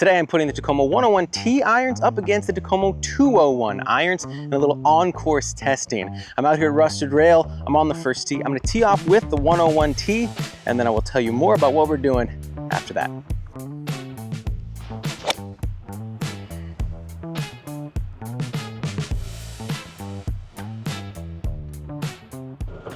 Today I'm putting the Takomo 101T irons up against the Takomo 201 irons in a little on-course testing. I'm out here at Rusted Rail, I'm on the first tee. I'm gonna tee off with the 101T, and then I will tell you more about what we're doing after that.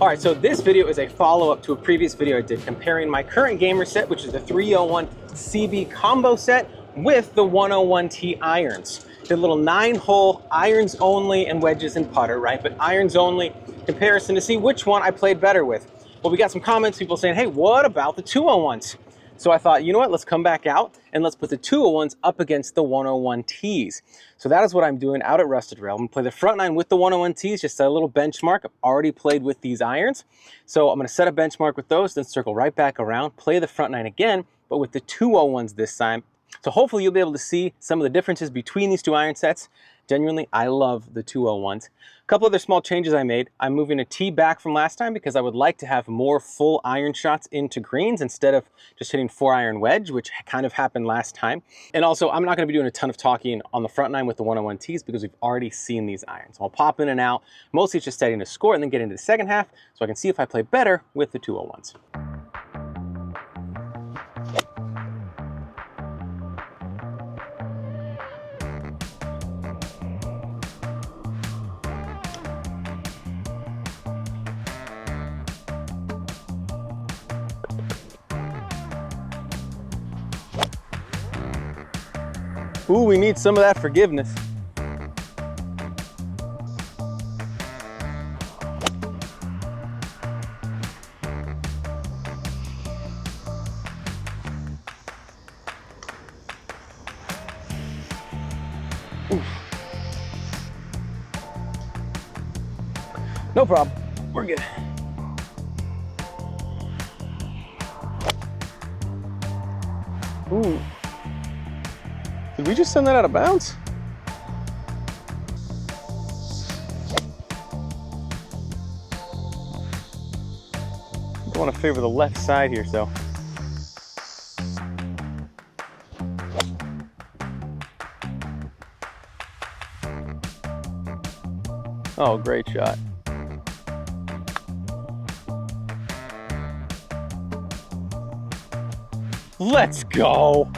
All right, so this video is a follow-up to a previous video I did comparing my current gamer set, which is the 301 CB combo set, with the 101T irons. Did a little 9-hole irons only and wedges and putter, right? But irons only comparison to see which one I played better with. Well, we got some comments, people saying, hey, what about the 201s? So I thought, you know what, let's come back out and let's put the 201s up against the 101Ts. So that is what I'm doing out at Rusted Rail. I'm gonna play the front nine with the 101Ts, just a little benchmark. I've already played with these irons. So I'm gonna set a benchmark with those, then circle right back around, play the front nine again, but with the 201s this time. So hopefully you'll be able to see some of the differences between these two iron sets. Genuinely, I love the 201s. A couple other small changes I made. I'm moving a tee back from last time because I would like to have more full iron shots into greens instead of just hitting 4-iron wedge, which kind of happened last time. And also, I'm not going to be doing a ton of talking on the front nine with the 101Ts because we've already seen these irons. I'll pop in and out. Mostly it's just setting a score and then get into the second half so I can see if I play better with the 201s. Ooh, we need some of that forgiveness. Oof. No problem, we're good. Ooh. Did we just send that out of bounds? I want to favor the left side here, so. Oh, great shot. Let's go.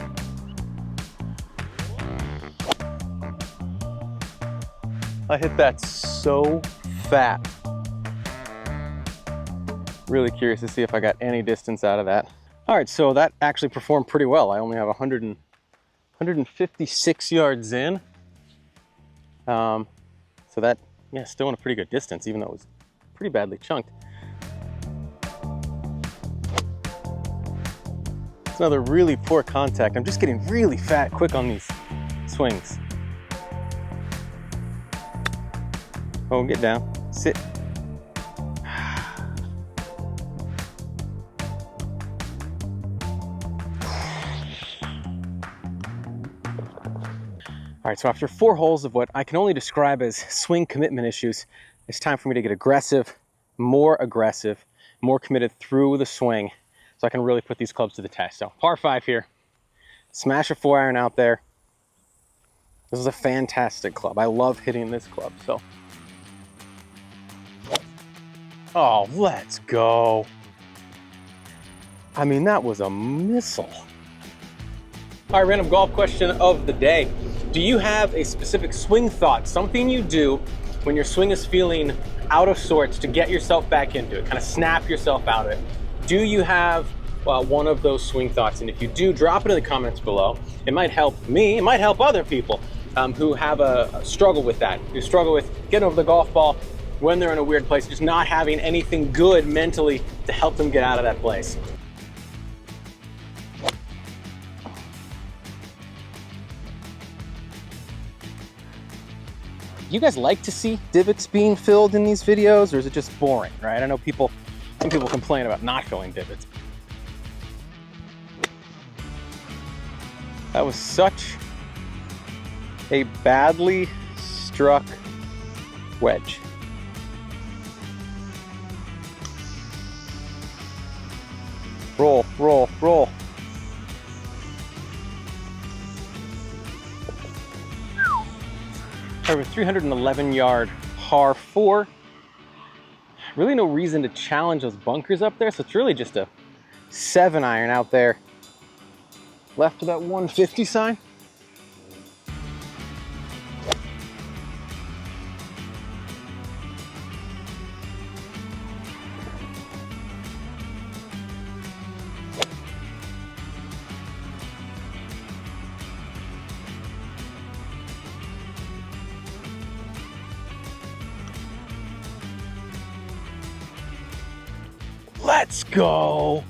I hit that so fat. Really curious to see if I got any distance out of that. All right, so that actually performed pretty well. I only have 156 yards in. So that, yeah, still in a pretty good distance, even though it was pretty badly chunked. It's another really poor contact. I'm just getting really fat quick on these swings. Oh, get down, sit. All right, so after 4 holes of what I can only describe as swing commitment issues, it's time for me to get aggressive, more committed through the swing so I can really put these clubs to the test. So par 5 here, smash a 4-iron out there. This is a fantastic club. I love hitting this club, so. Oh, let's go. I mean, that was a missile. All right, random golf question of the day. Do you have a specific swing thought, something you do when your swing is feeling out of sorts to get yourself back into it, kind of snap yourself out of it? Do you have one of those swing thoughts? And if you do, drop it in the comments below. It might help me, it might help other people who have a struggle with that, who struggle with getting over the golf ball when they're in a weird place, just not having anything good mentally to help them get out of that place. You guys like to see divots being filled in these videos, or is it just boring, right? I know some people complain about not filling divots. That was such a badly struck wedge. Roll, roll, roll. Over 311 yard par 4. Really no reason to challenge those bunkers up there, so it's really just a 7-iron out there. Left of that 150 sign. Let's go.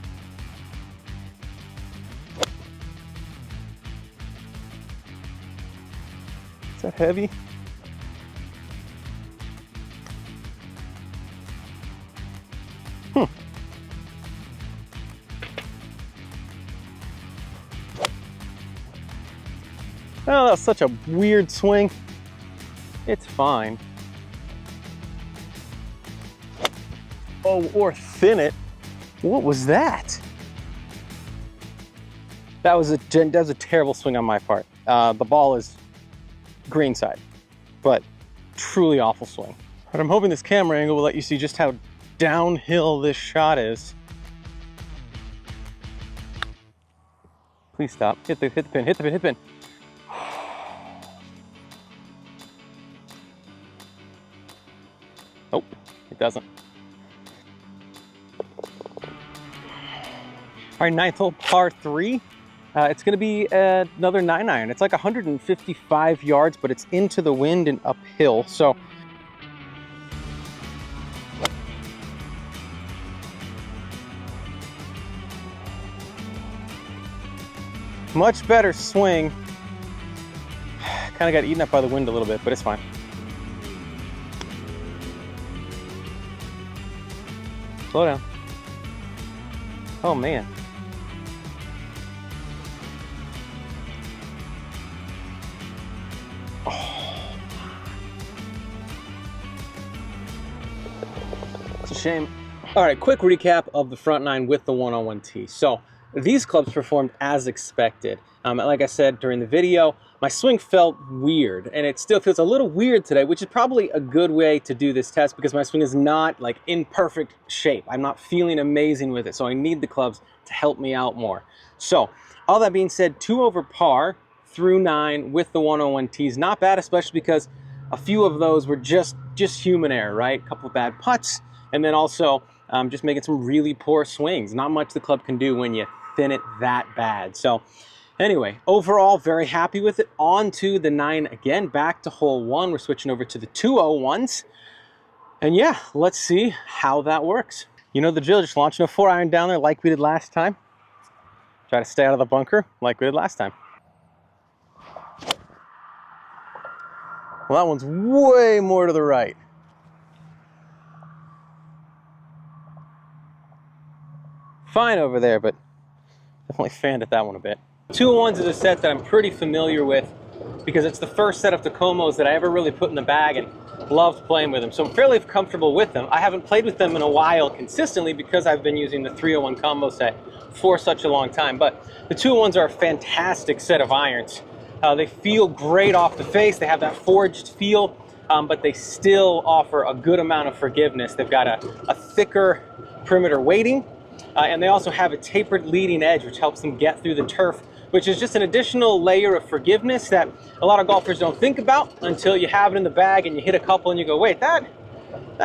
Is that heavy? Oh, that was such a weird swing. It's fine. Oh, or thin it. What was that? That was a terrible swing on my part. The ball is green side, but truly awful swing. But I'm hoping this camera angle will let you see just how downhill this shot is. Please stop. Hit the pin, hit the pin, hit the pin. Nope, it doesn't. All right, 9th hole, par 3. It's gonna be another 9-iron. It's like 155 yards, but it's into the wind and uphill, so. Much better swing. Kind of got eaten up by the wind a little bit, but it's fine. Slow down. Oh man. Oh. It's a shame. All right, quick recap of the front 9 with the 101T. So these clubs performed as expected. Like I said during the video, my swing felt weird, and it still feels a little weird today, which is probably a good way to do this test because my swing is not like in perfect shape. I'm not feeling amazing with it, so I need the clubs to help me out more. So all that being said, 2 over par through 9 with the 101Ts, not bad, especially because a few of those were just human error, right? A couple of bad putts, and then also just making some really poor swings. Not much the club can do when you thin it that bad. So anyway, overall, very happy with it. On to the 9 again, back to hole 1. We're switching over to the 201s. And yeah, let's see how that works. You know the drill, just launching a 4-iron down there like we did last time. Try to stay out of the bunker like we did last time. Well, that one's way more to the right. Fine over there, but definitely fanned at that one a bit. 201s is a set that I'm pretty familiar with because it's the first set of Takomos that I ever really put in the bag and loved playing with them. So I'm fairly comfortable with them. I haven't played with them in a while consistently because I've been using the 301 combo set for such a long time. But the 201s are a fantastic set of irons. They feel great off the face. They have that forged feel, but they still offer a good amount of forgiveness. They've got a thicker perimeter weighting, and they also have a tapered leading edge, which helps them get through the turf, which is just an additional layer of forgiveness that a lot of golfers don't think about until you have it in the bag and you hit a couple and you go, wait, that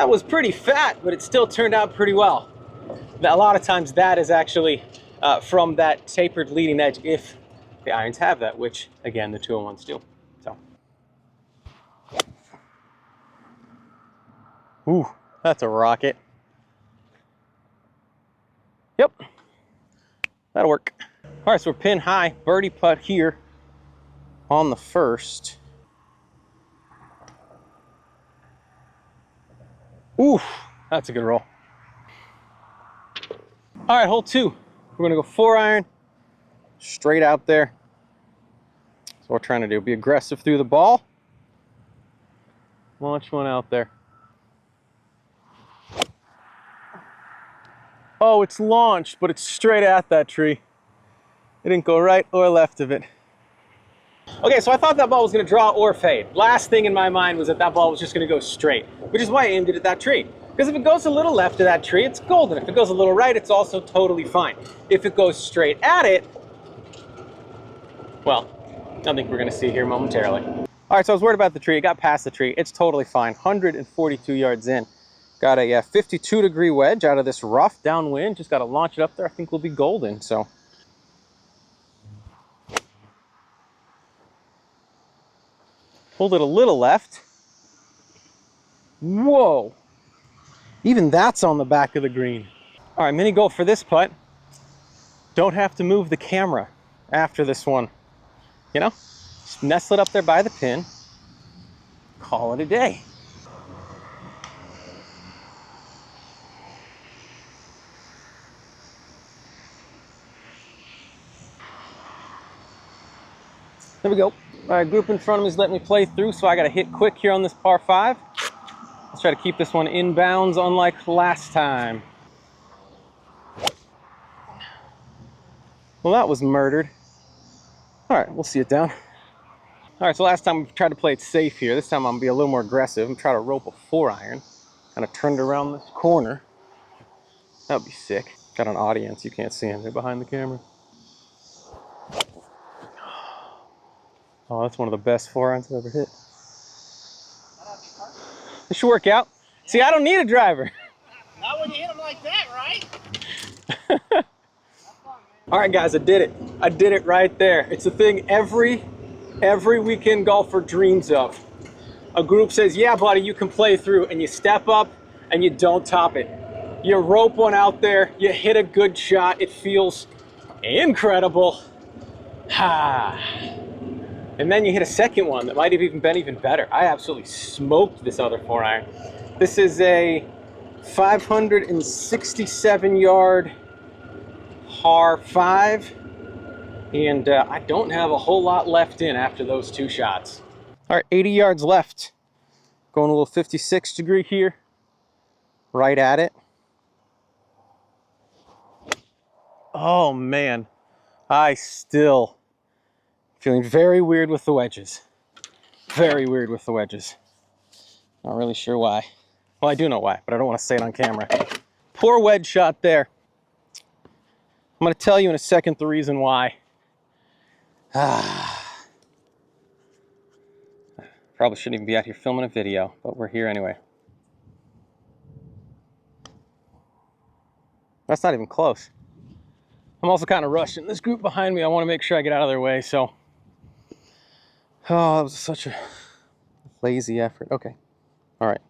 was pretty fat, but it still turned out pretty well. A lot of times that is actually from that tapered leading edge, if the irons have that, which again, the 201s do. So, ooh, that's a rocket. Yep, that'll work. All right, so we're pin high, birdie putt here on the first. Ooh, that's a good roll. All right, hole 2. We're gonna go 4-iron, straight out there. So what we're trying to do, be aggressive through the ball. Launch one out there. Oh, it's launched, but it's straight at that tree. It didn't go right or left of it. Okay, so I thought that ball was going to draw or fade. Last thing in my mind was that that ball was just going to go straight, which is why I aimed it at that tree. Because if it goes a little left of that tree, it's golden. If it goes a little right, it's also totally fine. If it goes straight at it, well, I think we're going to see here momentarily. All right, so I was worried about the tree. It got past the tree. It's totally fine. 142 yards in. Got a 52-degree wedge out of this rough downwind. Just got to launch it up there. I think we'll be golden. So pulled it a little left. Whoa. Even that's on the back of the green. All right, mini goal for this putt. Don't have to move the camera after this one. You know, just nestle it up there by the pin. Call it a day. There we go. All right, group in front of me is letting me play through, so I got to hit quick here on this par 5. Let's try to keep this one inbounds unlike last time. Well, that was murdered. All right, we'll see it down. All right, so last time we tried to play it safe here. This time I'm gonna be a little more aggressive. I'm trying to rope a 4-iron. Kind of turned around this corner. That would be sick. Got an audience, you can't see him. They're behind the camera. Oh, that's one of the best 4-irons I've ever hit. This should work out. Yeah. See, I don't need a driver. Not when you hit them like that, right? All right, guys, I did it. I did it right there. It's the thing every weekend golfer dreams of. A group says, yeah, buddy, you can play through, and you step up and you don't top it. You rope one out there, you hit a good shot, it feels incredible. And then you hit a second one that might have even been even better. I absolutely smoked this other 4-iron. This is a 567 yard par 5, and I don't have a whole lot left in after those 2 shots. All right, 80 yards left. Going a little 56 degree here, right at it. Oh man, I still feeling very weird with the wedges. Very weird with the wedges. Not really sure why. Well, I do know why, but I don't want to say it on camera. Poor wedge shot there. I'm going to tell you in a second the reason why. Probably shouldn't even be out here filming a video, but we're here anyway. That's not even close. I'm also kind of rushing. This group behind me, I want to make sure I get out of their way, so. Oh, that was such a lazy effort. Okay. All right.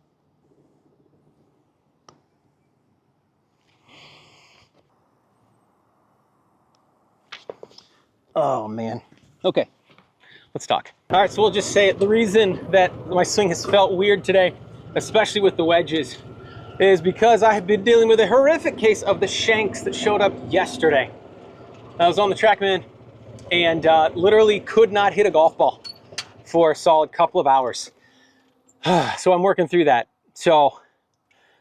Oh, man. Okay. Let's talk. All right, so we'll just say it. The reason that my swing has felt weird today, especially with the wedges, is because I have been dealing with a horrific case of the shanks that showed up yesterday. I was on the TrackMan and literally could not hit a golf ball for a solid couple of hours. So I'm working through that. So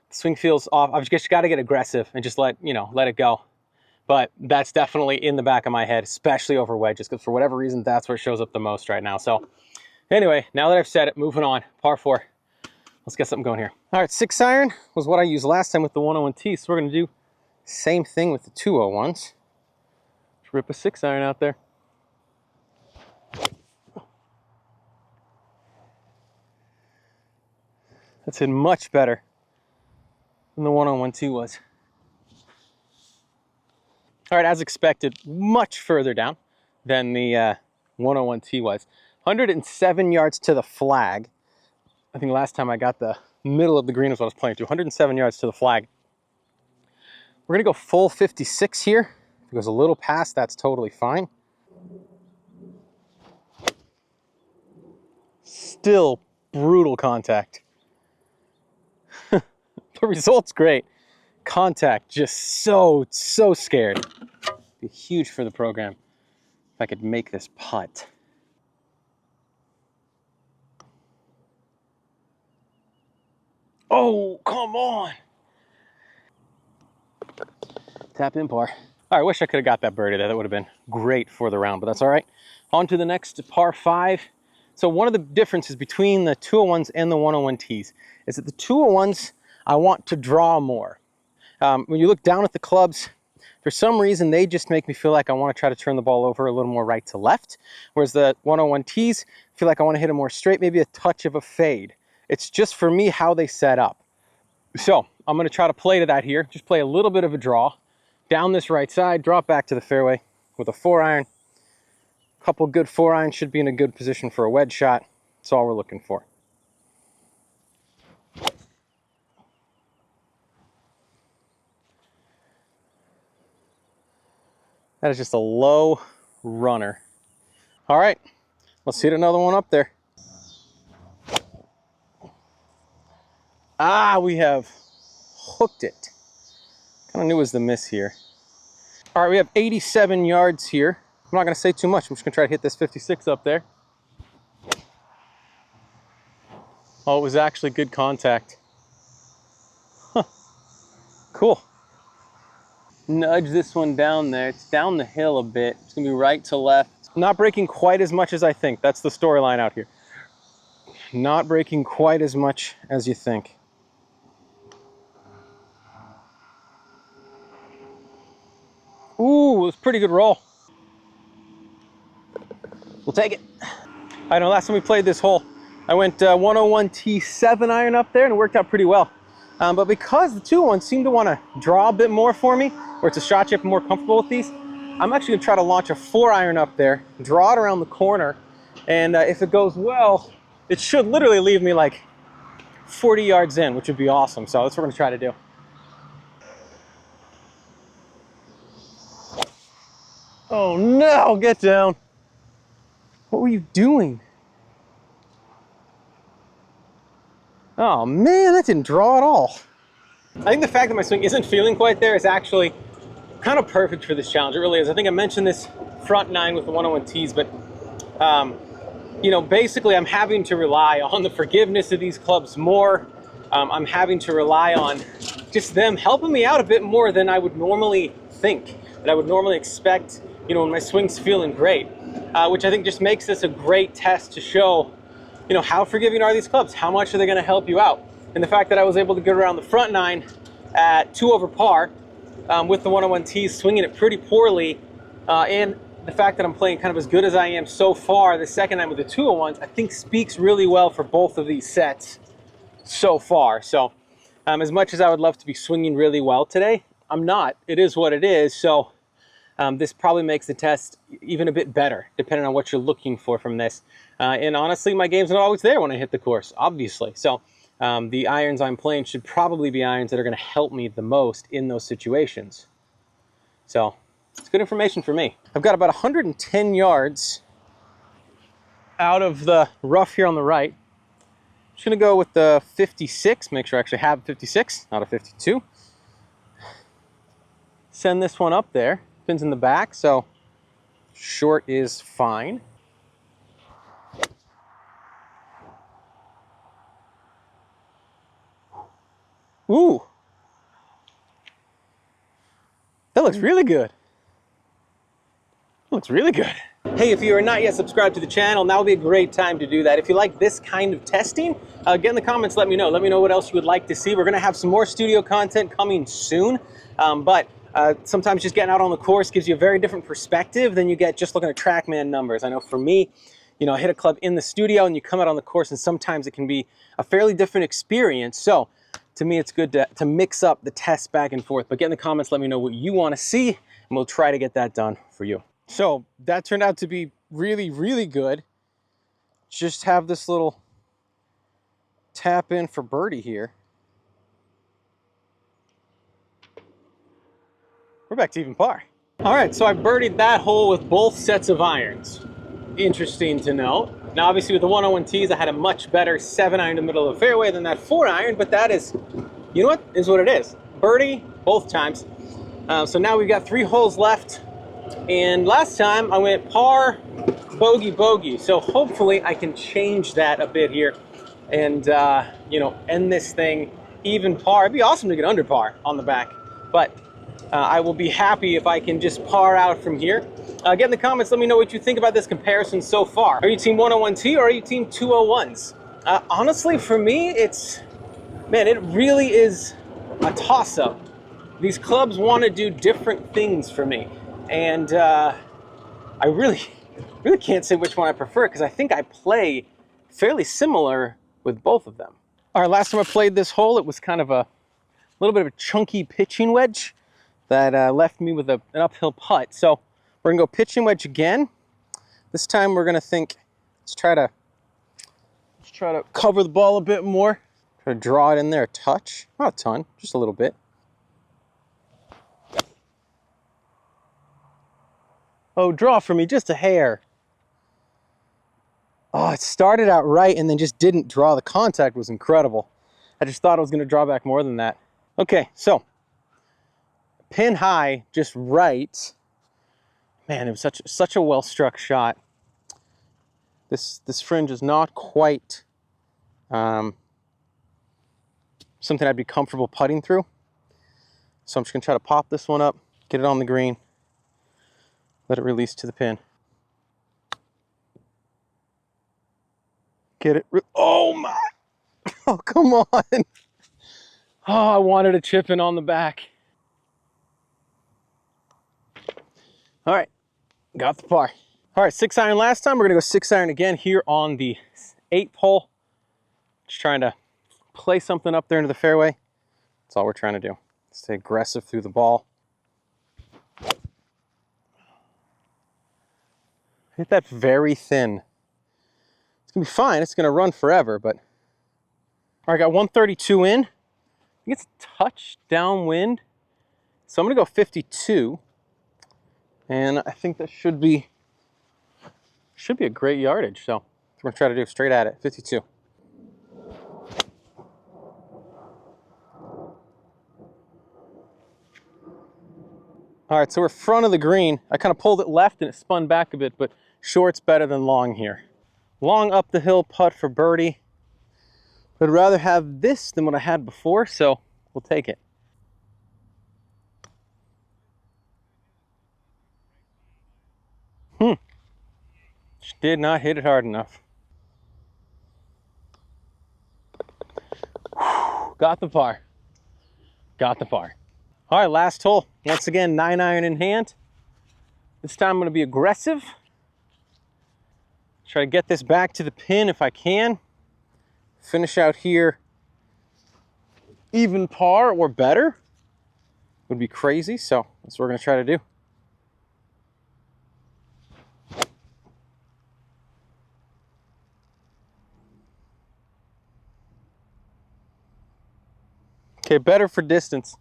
the swing feels off. I've just got to get aggressive and just let it go. But that's definitely in the back of my head, especially over wedges, because for whatever reason, that's where it shows up the most right now. So anyway, now that I've said it, moving on, par 4. Let's get something going here. All right, 6-iron was what I used last time with the 101T, so we're going to do the same thing with the 201s. Just rip a 6-iron out there. That's hit much better than the 101T was. All right, as expected, much further down than the 101T was. 107 yards to the flag. I think last time I got the middle of the green was what I was playing to. 107 yards to the flag. We're gonna go full 56 here. If it goes a little past, that's totally fine. Still brutal contact. The result's great. Contact, just so scared. Be huge for the program if I could make this putt. Oh, come on. Tap in par. All I wish I could have got that birdie there. That would have been great for the round, but that's all right. On to the next par 5. So one of the differences between the 201s and the 101Ts is that the 201s, I want to draw more. When you look down at the clubs, for some reason, they just make me feel like I want to try to turn the ball over a little more right to left, whereas the 101Ts feel like I want to hit them more straight, maybe a touch of a fade. It's just, for me, how they set up. So I'm going to try to play to that here. Just play a little bit of a draw down this right side, drop back to the fairway with a 4-iron. A couple good 4-irons, should be in a good position for a wedge shot. That's all we're looking for. That is just a low runner. All right, let's hit another one up there. Ah, we have hooked it. Kind of knew it was the miss here. All right, we have 87 yards here. I'm not gonna say too much. I'm just gonna try to hit this 56 up there. Oh, it was actually good contact. Huh. Cool. Nudge this one down there. It's down the hill a bit. It's gonna be right to left. Not breaking quite as much as I think. That's the storyline out here. Not breaking quite as much as you think. Ooh, it was a pretty good roll. We'll take it. I know last time we played this hole, I went 101T 7-iron up there and it worked out pretty well. But because the 2-1 seem to want to draw a bit more for me, or it's a shot chip, I'm more comfortable with these, I'm actually going to try to launch a 4-iron up there, draw it around the corner, and if it goes well, it should literally leave me like 40 yards in, which would be awesome. So that's what we're going to try to do. Oh no, get down. What were you doing? Oh man, that didn't draw at all. I think the fact that my swing isn't feeling quite there is actually kind of perfect for this challenge. It really is. I think I mentioned this front 9 with the 101Ts, but you know, basically I'm having to rely on the forgiveness of these clubs more. I'm having to rely on just them helping me out a bit more than I would normally think, that I would normally expect, you know, when my swing's feeling great, which I think just makes this a great test to show, you know, how forgiving are these clubs? How much are they going to help you out? And the fact that I was able to get around the front 9 at 2 over par with the 101Ts, swinging it pretty poorly, and the fact that I'm playing kind of as good as I am so far the second 9 with the 201s, I think speaks really well for both of these sets so far. So as much as I would love to be swinging really well today, I'm not. It is what it is. So this probably makes the test even a bit better, depending on what you're looking for from this. And honestly, my game's not always there when I hit the course, obviously. So the irons I'm playing should probably be irons that are going to help me the most in those situations. So it's good information for me. I've got about 110 yards out of the rough here on the right. Just going to go with the 56, make sure I actually have 56, not a 52. Send this one up there. Pins in the back, so short is fine. Ooh. That looks really good. That looks really good. Hey, if you are not yet subscribed to the channel, now would be a great time to do that. If you like this kind of testing, get in the comments, let me know. Let me know what else you would like to see. We're gonna have some more studio content coming soon, but sometimes just getting out on the course gives you a very different perspective than you get just looking at TrackMan numbers. I know for me, you know, I hit a club in the studio and you come out on the course and sometimes it can be a fairly different experience. So to me, it's good to mix up the tests back and forth. But get in the comments, let me know what you want to see, and we'll try to get that done for you. So that turned out to be really, really good. Just have this little tap in for birdie here. We're back to even par. All right, so I birdied that hole with both sets of irons. Interesting to know. Now, obviously, with the 101Ts, I had a much better 7-iron in the middle of the fairway than that 4-iron, but that is, you know what, is what it is. Birdie both times. So now we've got 3 holes left, and last time I went par, bogey, bogey. So hopefully I can change that a bit here and, you know, end this thing even par. It'd be awesome to get under par on the back, but I will be happy if I can just par out from here. Get in the comments, let me know what you think about this comparison so far. Are you team 101T or are you team 201s? Honestly, for me, man, it really is a toss-up. These clubs want to do different things for me. And I really can't say which one I prefer because I think I play fairly similar with both of them. All right, last time I played this hole, it was kind of a little bit of a chunky pitching wedge that left me with an uphill putt. So we're gonna go pitching wedge again. This time we're gonna think, let's try to cover the ball a bit more. Try to draw it in there a touch, not a ton, just a little bit. Oh, draw for me, just a hair. Oh, it started out right and then just didn't draw. The contact was incredible. I just thought I was gonna draw back more than that. Okay, so pin high, just right. Man, it was such a well-struck shot. This fringe is not quite something I'd be comfortable putting through. So I'm just gonna try to pop this one up, get it on the green, let it release to the pin. Get it, oh my, oh come on. Oh, I wanted a chip in on the back. All right, got the par. All right, 6-iron last time. We're gonna go 6-iron again here on the 8th hole. Just trying to play something up there into the fairway. That's all we're trying to do. Stay aggressive through the ball. Hit that very thin. It's gonna be fine. It's gonna run forever, but. All right, got 132 in. I think it's a touch downwind. So I'm gonna go 52. And I think that should be a great yardage. So we're gonna try to do straight at it, 52. All right, so we're front of the green. I kind of pulled it left and it spun back a bit, but short's better than long here. Long up the hill putt for birdie. But I'd rather have this than what I had before, so we'll take it. Just did not hit it hard enough. Got the par. Got the par. All right, last hole. Once again, 9-iron in hand. This time I'm gonna be aggressive. Try to get this back to the pin if I can. Finish out here even par or better. Would be crazy, so that's what we're gonna try to do. Okay, better for distance.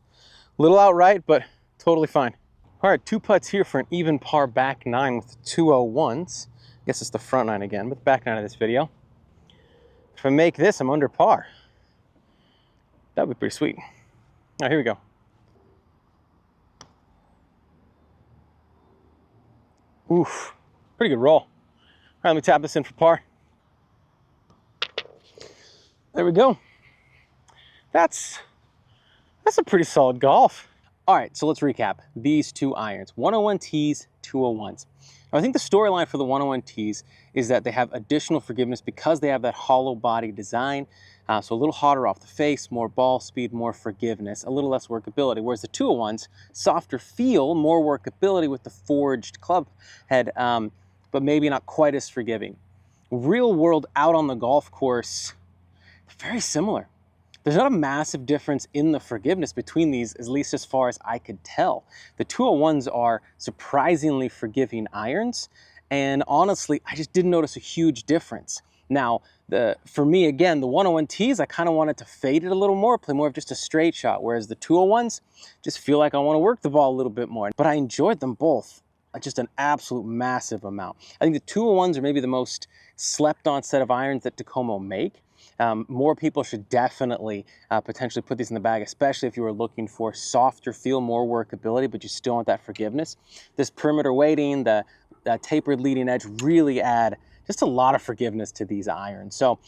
A little outright, but totally fine. All right, 2 putts here for an even par back 9 with the 201s. I guess it's the front 9 again, but the back 9 of this video. If I make this, I'm under par. That would be pretty sweet. All right, here we go. Oof, pretty good roll. All right, let me tap this in for par. There we go. That's a pretty solid golf. All right, so let's recap these 2 irons, 101Ts, 201s. Now, I think the storyline for the 101Ts is that they have additional forgiveness because they have that hollow body design. So a little hotter off the face, more ball speed, more forgiveness, a little less workability. Whereas the 201s, softer feel, more workability with the forged club head, but maybe not quite as forgiving. Real world out on the golf course, very similar. There's not a massive difference in the forgiveness between these, at least as far as I could tell. The 201s are surprisingly forgiving irons, and honestly, I just didn't notice a huge difference. Now, for me, again, the 101Ts, I kind of wanted to fade it a little more, play more of just a straight shot, whereas the 201s just feel like I want to work the ball a little bit more. But I enjoyed them both just an absolute massive amount. I think the 201s are maybe the most slept on set of irons that Takomo make. More people should definitely potentially put these in the bag, especially if you were looking for softer feel, more workability, but you still want that forgiveness. This perimeter weighting, the tapered leading edge really add just a lot of forgiveness to these irons. So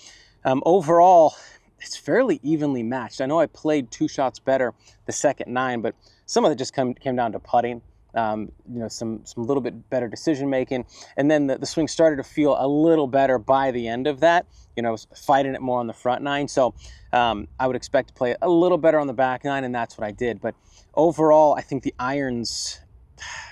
overall, it's fairly evenly matched. I know I played 2 shots better the second 9, but Some of it just came down to putting. You know, some little bit better decision making, and then the swing started to feel a little better by the end of that. You know, fighting it more on the front nine. So I would expect to play a little better on the back nine, and that's what I did. But overall, I think the irons,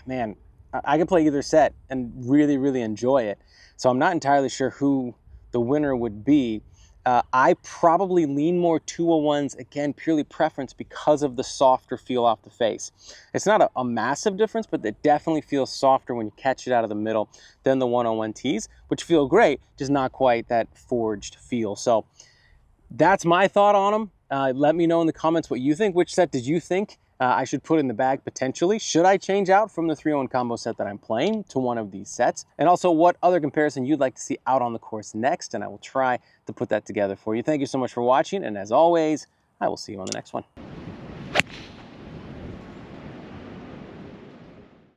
man, I could play either set and really, really enjoy it. So I'm not entirely sure who the winner would be. I probably lean more 201s, again, purely preference because of the softer feel off the face. It's not a massive difference, but it definitely feels softer when you catch it out of the middle than the 101Ts, which feel great, just not quite that forged feel. So that's my thought on them. Let me know in the comments what you think. Which set did you think I should put in the bag potentially? Should I change out from the 301 combo set that I'm playing to one of these sets? And also what other comparison you'd like to see out on the course next, and I will try to put that together for you. Thank you so much for watching, and as always, I will see you on the next one.